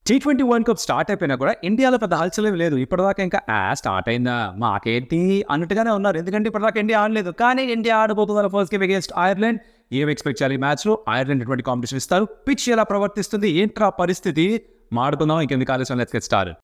T20 world cup start అయిపోయినా కూడా ఇండియాలో పెద్ద హల్చలేం లేదు. ఇప్పటిదాకా ఇంకా స్టార్ట్ అయిందా మాకేంటి అన్నట్టుగానే ఉన్నారు. ఎందుకంటే ఇప్పటిదాకా ఇండియా ఆడలేదు. కానీ ఇండియా ఆడబోతున్నారు ఫస్ట్ గేమ్ అగేన్స్ట్ ఐర్లాండ్. ఏం ఎక్స్పెక్ట్ చేయాలి ఈ మ్యాచ్లో? ఐర్లాండ్ ఎటువంటి కాంపిటీషన్ ఇస్తారు, పిచ్ ఎలా ప్రవర్తిస్తుంది, ఏంట్రా పరిస్థితి మాడుకుందాం. ఇంకెందుకు ఆలస్యం, let's get started.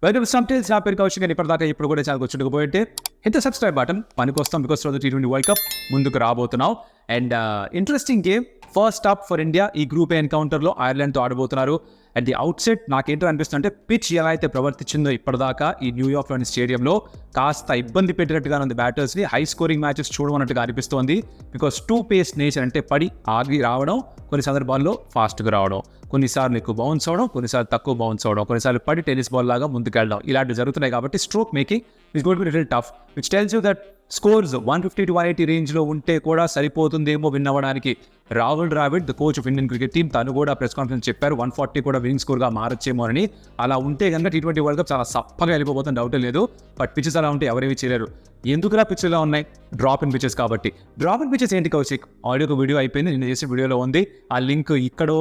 Welcome to సంటేల్స్. నా పేరు కౌశిక్. ఇప్పటిదాకా ఇప్పుడు కూడా చాలా కూర్చుంటుకుపోయింటే హిట్ ద సబ్స్క్రైబ్ బటన్ పనికొస్తాం. బికాస్ T20 వరల్డ్ కప్ ముందుకు రాబోతున్నాం. And interesting game first up for India. ఈ గ్రూప్ ఏ ఎన్కౌంటర్లో ఐర్లాండ్తో ఆడబోతున్నారు. అట్ ది అవుట్ సెట్ నాకేంటో అనిపిస్తుంది అంటే పిచ్ ఎలా అయితే ప్రవర్తించిందో ఇప్పటిదాకా ఈ న్యూయార్క్లోని స్టేడియంలో కాస్త ఇబ్బంది పెట్టినట్టుగా ఉంది బ్యాటర్స్ని. హై స్కోరింగ్ మ్యాచెస్ చూడమన్నట్టుగా అనిపిస్తోంది. బికాస్ టూ పేస్ నేచర్, అంటే పడి ఆగి రావడం, కొన్ని సందర్భాల్లో ఫాస్ట్గా రావడం, కొన్నిసార్లు ఎక్కువ బౌన్స్ అవడం, కొన్నిసార్లు తక్కువ బౌన్స్ అవడం, కొన్నిసార్లు పడి టెన్నిస్ బాల్ లాగా ముందుకెళ్ళడం, ఇలాంటివి జరుగుతున్నాయి. కాబట్టి stroke making is going to be little tough, which tells you that scores 150 to 180 రేంజ్లో ఉంటే కూడా సరిపోతుందేమో విన్ అవ్వడానికి. Rahul Dravid, the coach of Indian cricket team, తను కూడా ప్రెస్ కాన్ఫరెన్స్ చెప్పారు 140 కూడా విన్నింగ్ స్కోర్గా మారచ్చేమో అని. అలా ఉంటే కనుక T20 వరల్డ్ కప్ చాలా సప్పగా వెళ్ళిపోతుంది, డౌటే లేదు. బట్ పిచెస్ అలా ఉంటే ఎవరేమీ చేయలేరు. ఎందుకులా పిచ్చెస్ ఇలా ఉన్నాయి? డ్రాప్ ఇన్ పిచెస్ కాబట్టి. డ్రాప్ ఇన్ పిచెస్ ఏంటి కౌశిక్? ఆడియోకి వీడియో అయిపోయింది, నేను చేసే వీడియోలో ఉంది. ఆ లింక్ ఇక్కడో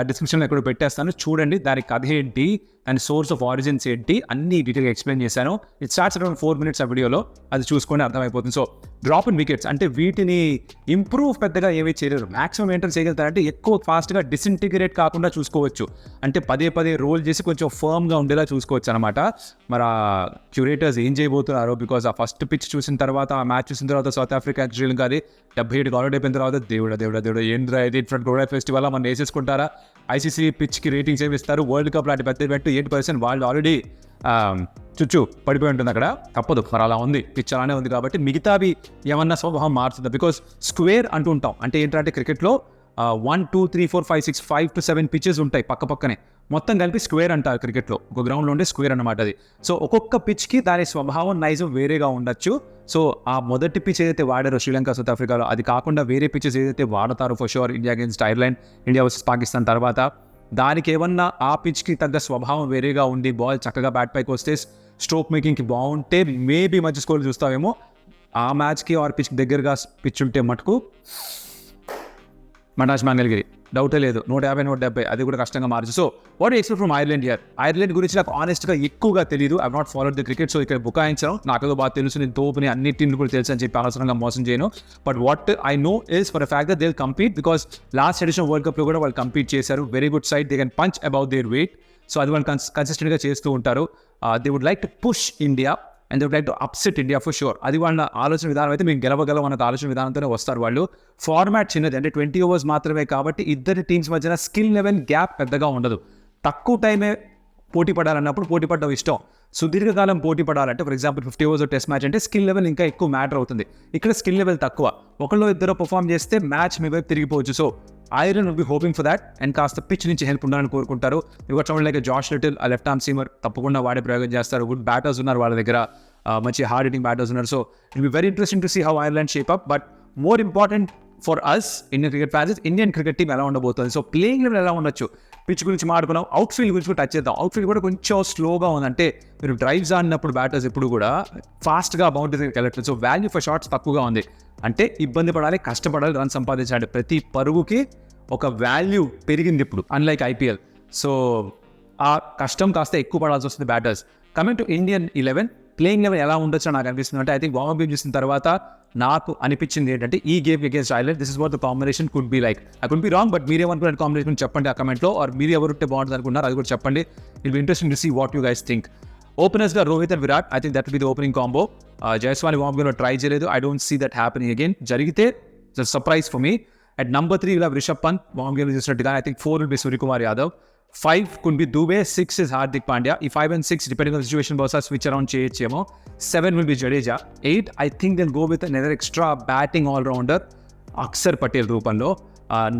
డిస్క్రిప్షన్లో ఎక్కడో పెట్టేస్తాను, చూడండి. దాని కథ ఏంటి, దాని సోర్స్ ఆఫ్ ఆరిజిన్స్ ఏంటి, అన్ని డీటెయిల్గా ఎక్స్ప్లెయిన్ చేశాను. ఇట్ స్టార్ట్స్ అరౌండ్ 4 minutes ఆ వీడియోలో, అది చూసుకొని అర్థమైపోతుంది. సో డ్రాప్ ఇన్ వికెట్స్ అంటే వీటిని ఇంప్రూవ్ పెద్దగా ఏమీ చేయలేరు. మాక్సిమం ఏంటో చేయగలుగుతారంటే ఎక్కువ ఫాస్ట్గా డిసింటిగ్రేట్ కాకుండా చూసుకోవచ్చు. అంటే పదే పదే రోల్ చేసి కొంచెం ఫర్మ్గా ఉండేలా చూసుకోవచ్చు అనమాట. మరి ఆ క్యూరేటర్స్ ఏం చేయబోతున్నారో, బికాస్ ఆ ఫస్ట్ పిచ్ చూసిన తర్వాత, ఆ మ్యాచ్ చూసిన తర్వాత సౌత్ ఆఫ్రికా శ్రీలంక అది 77 ఆల్రెడీ అయిపోయిన తర్వాత దేవుడా ఏంద్రా ఇది ఇన్ఫ్రంట్ గోడా ఫెస్టివల్ మనం వేసేసుకుంటారా? ఐసీసీ పిచ్కి రేటింగ్స్ ఏమి ఇస్తారు? వరల్డ్ కప్ లాంటి పెద్ద ఈవెంట్ 8% వాళ్ళు ఆల్రెడీ చుచ్చు పడిపోయి ఉంటుంది అక్కడ. తప్పదు, మరి అలా ఉంది, పిచ్ అలానే ఉంది. కాబట్టి మిగతావి ఏమన్నా స్వభావం మారుతుంది. బికాస్ స్క్వేర్ అంటూ ఉంటాం, అంటే ఏంటంటే క్రికెట్లో 1 2 3 4 5 6 5 to 7 పిచెస్ ఉంటాయి పక్క పక్కనే, మొత్తం కలిపి స్క్వేర్ అంటారు క్రికెట్లో. ఒక గ్రౌండ్లో ఉండే స్క్వేర్ అనమాట అది. సో ఒక్కొక్క పిచ్కి దాని స్వభావం, నైజం వేరేగా ఉండొచ్చు. సో ఆ మొదటి పిచ్ ఏదైతే వాడారో శ్రీలంక సౌత్ ఆఫ్రికాలో, అది కాకుండా వేరే పిచెస్ ఏదైతే వాడతారో for sure India against Ireland, India versus Pakistan తర్వాత, దానికి ఏమన్నా ఆ పిచ్కి తగ్గ స్వభావం వేరేగా ఉండి బాల్ చక్కగా బ్యాట్ పైకి వస్తే స్ట్రోక్ మేకింగ్కి బాగుంటే మేబీ మంచి స్కోర్ చూస్తావేమో. ఆ మ్యాచ్కి ఆర్ పిచ్కి దగ్గరగా పిచ్ ఉంటే మటుకు మటాష్ మంగళగిరి డౌటే లేదు, 150 170 అది కూడా కష్టంగా మారచ్చు. So what you expect from Ireland here? Ireland గురించి నాకు ఆనెస్ట్గా ఎక్కువగా తెలియదు. I not followed the cricket. So ఇక్కడ బుకాయించడం నాకేదో బాగా తెలుసు, నేను తోపుని అన్ని టీంలు కూడా తెలుసు అని చెప్పి అనవసరంగా మోసం చేయను. But what I know is for a fact that they will compete, because last edition world కప్లో కూడా వాళ్ళు కంపీట్ చేశారు. Very good side, they can punch about their weight. So అది వాళ్ళు కన్సిస్టెంట్గా చేస్తూ ఉంటారు. They would like to push India and they would like to upset India for sure. అది వాళ్ళ ఆలోచన విధానం. అయితే మేము గెలవగలం అన్న ఆలోచన విధానంతోనే వస్తారు వాళ్ళు. ఫార్మాట్ చిన్నది, అంటే 20 overs మాత్రమే కాబట్టి ఇద్దరి టీమ్స్ మధ్యన స్కిల్ లెవెల్ గ్యాప్ పెద్దగా ఉండదు. తక్కువ టైమే పోటీ పడాలన్నప్పుడు పోటీ పడడం ఇష్టం. సుదీర్ఘకాలం పోటీ పడాలంటే for example 50 overs test match అంటే స్కిల్ లెవెల్ ఇంకా ఎక్కువ మ్యాటర్ అవుతుంది. ఇక్కడ స్కిల్ లెవెల్ తక్కువ, ఒకళ్ళు ఇద్దరు పర్ఫామ్ చేస్తే మ్యాచ్ మీ వైపు తిరిగిపోవచ్చు. So Ireland will be hoping for that and కాస్త పిచ్ నుంచి హెల్ప్ ఉండాలని కోరుకుంటారు. ఇవ్వ చూడండి, లైక్ జాష్ లిటిల్, ఆ లెఫ్ట్ ఆర్మ్ సీమర్ తప్పకుండా వాడే ప్రయోగం చేస్తారు. గుడ్ బ్యాటర్స్ ఉన్నారు వాళ్ళ దగ్గర, మంచి హార్డ్ హిట్టింగ్ బ్యాటర్స్ ఉన్నారు. So it be very interesting to see how Ireland shape up. But more important for us Indian cricket fans, Indian cricket team ఎలా ఉండబోతుంది. సో ప్లేయింగ్ లెవెల్ ఎలా ఉండొచ్చు, పిచ్ గురించి మాట్లాడుకున్నాం. అవుట్ ఫీల్డ్ గురించి కూడా touch చేద్దాం. అవుట్ ఫీల్డ్ కూడా కొంచెం స్లోగా ఉంది. అంటే మీరు డ్రైవ్స్ ఆడినప్పుడు బ్యాటర్స్ ఎప్పుడు కూడా ఫాస్ట్గా బౌండరీ దగ్గరికి వెళ్ళట్లేదు. సో వాల్యూ ఫర్ షాట్స్ తక్కువగా ఉంది. అంటే ఇబ్బంది పడాలి, కష్టపడాలి, రన్ సంపాదించాలి. ప్రతి పరుగుకి ఒక వాల్యూ పెరిగింది ఇప్పుడు, అన్లైక్ ఐపీఎల్. సో ఆ కష్టం కాస్త ఎక్కువ పడాల్సి వస్తుంది batters. Coming to Indian 11 playing level ఎలా ఉండొచ్చో నాకు అనిపిస్తుంది. అంటే ఐ థింక్ వార్మప్ గేమ్ చూసిన తర్వాత నాకు అనిపించింది ఏంటంటే ఈ game against Ireland this is what the combination could be like. I could be wrong, but మీరేమనుకున్న కాంబినేషన్ చెప్పండి ఆ కమెంట్లో. ఆర్ మీరు ఎవరుంటే బాగుంటుంది అనుకున్నారు అది కూడా చెప్పండి. It be interesting to see what you guys think. ఓపెనర్స్గా Rohit and Virat, I think that will be the opening combo. Jaiswal warmup గేమ్లో ట్రై చేయలేదు. I don't see that happening again. జరిగితే it's surprise for me. At number 3 we'll have Rishabh Pant, warm game చూసినట్టుగా. I think 4 will be Suryakumar Yadav, 5 could be Dubey, 6 is Hardik Pandya. ఈ 5 and 6 depending on the situation బహుశా switch around చేయొచ్చేమో. 7 will be Jadeja. 8 I think they'll go with another extra batting all-rounder Akshar Patel రూపంలో.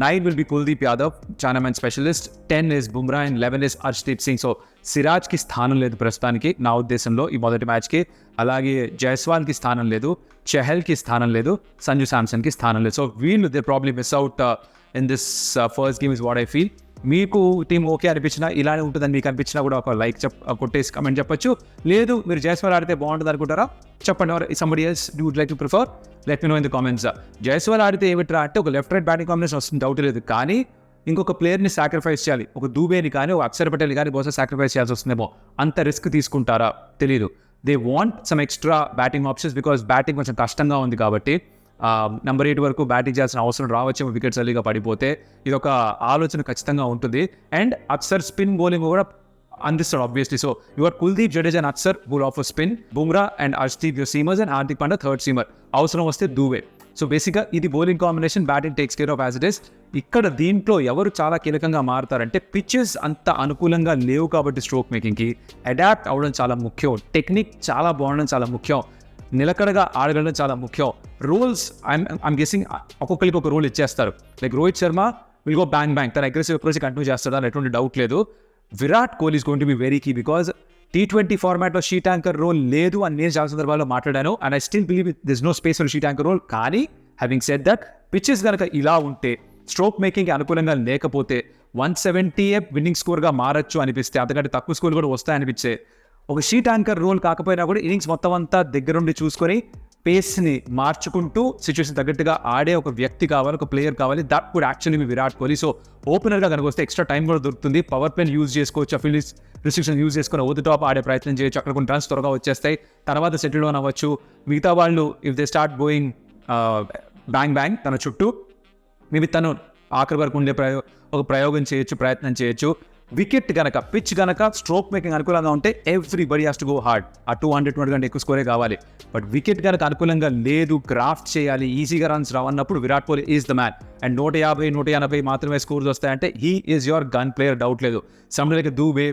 9 will be Kuldeep Yadav, Chinaman specialist. 10 is Bumrah and 11 is Arshdeep Singh. So సిరాజ్కి స్థానం లేదు ప్రస్తుతానికి నా ఉద్దేశంలో ఈ మొదటి మ్యాచ్కి. అలాగే జైస్వాల్కి స్థానం లేదు, చహల్కి స్థానం లేదు, సంజు శాంసన్కి స్థానం లేదు. సో వీళ్ళు they probably miss out in this first game is what I feel. మీకు టీం ఓకే అనిపించినా ఇలానే ఉంటుందని మీకు అనిపించినా కూడా ఒక లైక్ కొట్టేసి కమెంట్ చెప్పొచ్చు. లేదు మీరు జైస్వాల్ ఆడితే బాగుంటుంది అనుకుంటారా చెప్పండి. Somebody else you would like to prefer, let me know in the comments. Jaiswal ఆడితే ఏమిట్రా అంటే ఒక లెఫ్ట్ రైట్ బ్యాటింగ్ కాంబినేషన్ వస్తుంది, డౌట్ లేదు. కానీ ఇంకొక ప్లేయర్ని సాక్రిఫైస్ చేయాలి, ఒక దూబేని కానీ ఒక అక్షర్ పటేల్ని కానీ బహుశా సాక్రిఫైస్ చేయాల్సి వస్తుందేమో. అంత రిస్క్ తీసుకుంటారా తెలియదు. They want some extra batting options because batting కొంచెం కష్టంగా ఉంది కాబట్టి నెంబర్ 8 వరకు బ్యాటింగ్ చేయాల్సిన అవసరం రావచ్చేమో వికెట్స్ ఎర్లీగా పడిపోతే. ఇది ఒక ఆలోచన ఖచ్చితంగా ఉంటుంది. అండ్ అక్సర్ స్పిన్ బౌలింగ్ కూడా అందిస్తాడు obviously. So your Kuldeep Jadeja and Axar bull off spin, Bumrah and Harshdeep your seamers and Hardik Pandya third seamer, అవసరం వస్తే దూవే. సో బేసిక్గా ఇది bowling combination, batting takes care of as it is. ఇక్కడ దీంట్లో ఎవరు చాలా కీలకంగా మారుతారంటే పిచెస్ అంత అనుకూలంగా లేవు కాబట్టి స్ట్రోక్ మేకింగ్కి అడాప్ట్ అవ్వడం చాలా ముఖ్యం, టెక్నిక్ చాలా బాగుండడం చాలా ముఖ్యం, నిలకడగా ఆడగలడం చాలా ముఖ్యం. రూల్స్ ఐమ్ గెస్సింగ్ ఒక్కొక్కరికి ఒక రూల్ ఇచ్చేస్తారు. Like Rohit Sharma will go bang bang, తన అగ్రెసివ్ అప్రోచ్ కంటిన్యూ చేస్తాడు, ఎటువంటి డౌట్ లేదు. Virat Kohli is going to be very key because T20 ఫార్మాట్లో షీట్ యాంకర్ రోల్ లేదు అని నేను చాలా సందర్భాల్లో మాట్లాడాను. And I still believe this no space for sheet anchor role. కానీ హ్యావింగ్ సెడ్ దట్ పిచెస్ కనుక ఇలా ఉంటే, స్ట్రోక్ మేకింగ్ అనుకూలంగా లేకపోతే 170 విన్నింగ్ స్కోర్గా మారచ్చు అనిపిస్తే, అంతకంటే తక్కువ స్కోర్ కూడా వస్తాయనిపించే ఒక షీట్ యాంకర్ రోల్ కాకపోయినా కూడా ఇన్నింగ్స్ మొత్తం అంతా దగ్గరుండి చూసుకొని పేస్ని మార్చుకుంటూ సిచ్యువేషన్ తగ్గట్టుగా ఆడే ఒక వ్యక్తి కావాలి, ఒక ప్లేయర్ కావాలి. That would actually me Virat Kohli. So ఓపెనర్గా కనుక వస్తే ఎక్స్ట్రా టైం కూడా దొరుకుతుంది, పవర్ ప్లేని యూజ్ చేసుకోవచ్చు, ఆ ఫీల్డ్ రిస్ట్రిక్షన్ యూజ్ చేసుకొని ఓవర్ ది టాప్ ఆడే ప్రయత్నం చేయొచ్చు, అక్కడ కొన్ని రన్స్ త్వరగా వచ్చేస్తాయి, తర్వాత సెటిల్ డౌన్ అవ్వచ్చు. మిగతా వాళ్ళు if they start going bang bang తన చుట్టూ మేబీ తను ఆఖరి వరకు ఉండే ఒక ప్రయోగం చేయొచ్చు, ప్రయత్నం చేయొచ్చు. వికెట్ కనుక పిచ్ కనుక స్ట్రోక్ మేకింగ్ అనుకూలంగా ఉంటే everybody has to go hard. ఆ 200 కంటే ఎక్కువ స్కోరే కావాలి. బట్ వికెట్ కనుక అనుకూలంగా లేదు, గ్రాఫ్ట్ చేయాలి, ఈజీగా రన్స్ రావన్నప్పుడు Virat Kohli is the man. And 150, 180 మాత్రమే స్కోర్స్ వస్తాయంటే he is your gun player, doubt లేదు. సంబడి లైక్ దూబే,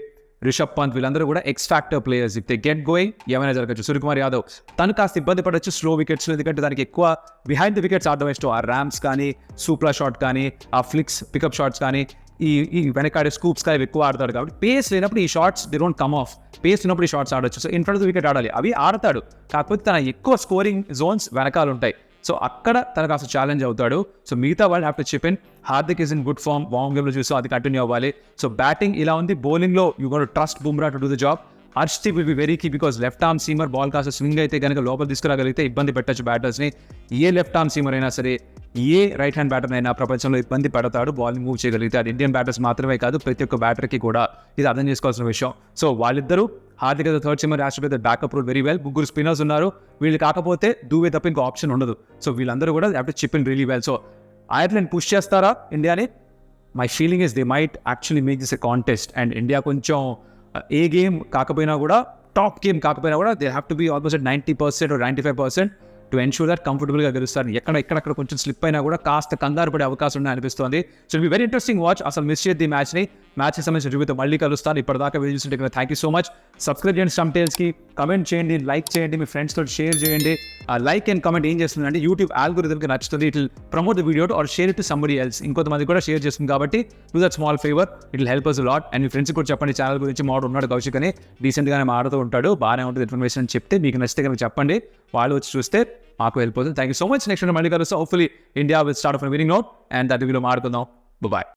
రిషబ్ పంత్ వీళ్ళందరూ కూడా X factor players. If they get going ఏమైనా జరగచ్చు. సూర్యకుమార్ యాదవ్ తను కాస్త ఇబ్బంది పడవచ్చు స్లో వికెట్స్లో, ఎందుకంటే దానికి ఎక్కువ బిహైండ్ ద వికెట్స్ ఆడడం ఇష్టం. ఆ ర్యామ్స్ కానీ, సూప్లా షాట్ కానీ, ఆ ఫ్లిక్స్ పికప్ షాట్స్ కానీ, ఈ వెనకాడే స్కూప్స్ కానీ ఎక్కువ ఆడతాడు. కాబట్టి పేస్ లేనప్పుడు ఈ shots they don't come off. Pace లేనప్పుడు ఈ షాట్స్ ఆడొచ్చు. So in front of the wicket ఆడాలి, అవి ఆడతాడు. కాకపోతే తన ఎక్కువ స్కోరింగ్ జోన్స్ వెనకాల ఉంటాయి. సో అక్కడ తనకు అసలు ఛాలెంజ్ అవుతాడు. సో మిగతా వాళ్ళు have to chip in. Hardik is in good form, warm గేమ్లో చూస్తాం, అది కంటిన్యూ అవ్వాలి. సో బ్యాటింగ్ ఇలా ఉంది. బౌలింగ్లో you got trust Bumrah to do the job. Harshdeep will be very key because left arm seamer, ball కాస్త స్వింగ్ అయితే కనుక లోపల తీసుకురాగలిగితే ఇబ్బంది పెట్టచ్చు బ్యాటర్స్ని. ఏ లెఫ్ట్ ఆర్మ్ సీమర్ అయినా సరే, ఏ రైట్ హ్యాండ్ బ్యాటర్ అయినా ప్రపంచంలో ఇబ్బంది పడతాడు బాల్ని మూవ్ చేయగలిగితే. అది ఇండియన్ బ్యాటర్స్ మాత్రమే కాదు, ప్రతి ఒక్క బ్యాటర్కి కూడా ఇది అర్థం చేసుకోవాల్సిన విషయం. సో వాళ్ళిద్దరూ హార్దిక్ థర్డ్ సీమర్, రాష్ట్రపతి బ్యాకప్ రోల్ వెరీ వెల్. ముగ్గురు స్పిన్నర్స్ ఉన్నారు, వీళ్ళు కాకపోతే దూవే తప్ప ఇంకో ఆప్షన్ ఉండదు. సో వీళ్ళందరూ కూడా have to chip in really well. So Ireland push చేస్తారా ఇండియాని? My feeling is they might actually make this a contest. And India కొంచెం ఏ గేమ్ కాకపోయినా కూడా, టాప్ గేమ్ కాకపోయినా కూడా they have to be almost 90% or 95% to ensure that కంఫర్టబుల్గా గెలుస్తారు. ఎక్కడెక్కడ కొంచెం స్లిప్ అయినా కూడా కాస్త కంగారు పడే అవకాశం ఉన్నాయి అనిపిస్తుంది. So it be very interesting watch. అసలు మిస్ చేయద్దు ఈ మ్యాచ్కి సంబంధించిన రివ్యూతో మళ్ళీ కలుస్తాను. ఇప్పటిదాకా వీడియో చూస్తుంటే కదా, thank you so much. Subscribe చేయండి స్టంప్ టేల్స్కి, కమెంట్ చేయండి, లైక్ చేయండి, మీ ఫ్రెండ్స్ తోటి షేర్ చేయండి. ఆ లైక్ అండ్ కమెంట్ ఏం చేస్తుందంటే యూట్యూబ్ ఆల్గోరిథంకి నచ్చుతుంది. It will promote the video or share it to somebody else. ఇంకొంతమంది కూడా షేర్ చేస్తుంది కాబట్టి do that small favour, it will help us lot. And మీ ఫ్రెండ్స్ కూడా చెప్పండి ఛానల్ గురించి. మాడు ఉన్నాడు కౌశిక్ అని, డీసెంట్గానే మాడుతూ ఉంటాడు, బాగానే ఉంటుంది ఇన్ఫర్మేషన్ అని చెప్తే మీకు నచ్చితే కనుక చెప్పండి, వాళ్ళు వచ్చి చూస్తే మాకు హెల్ప్ అవుతుంది. Thank you so much. Next మళ్ళీ కలుస్తాం. Hopefully India will start of winning note and that రివ్యూలో మాడుకుందాం. బాయ్.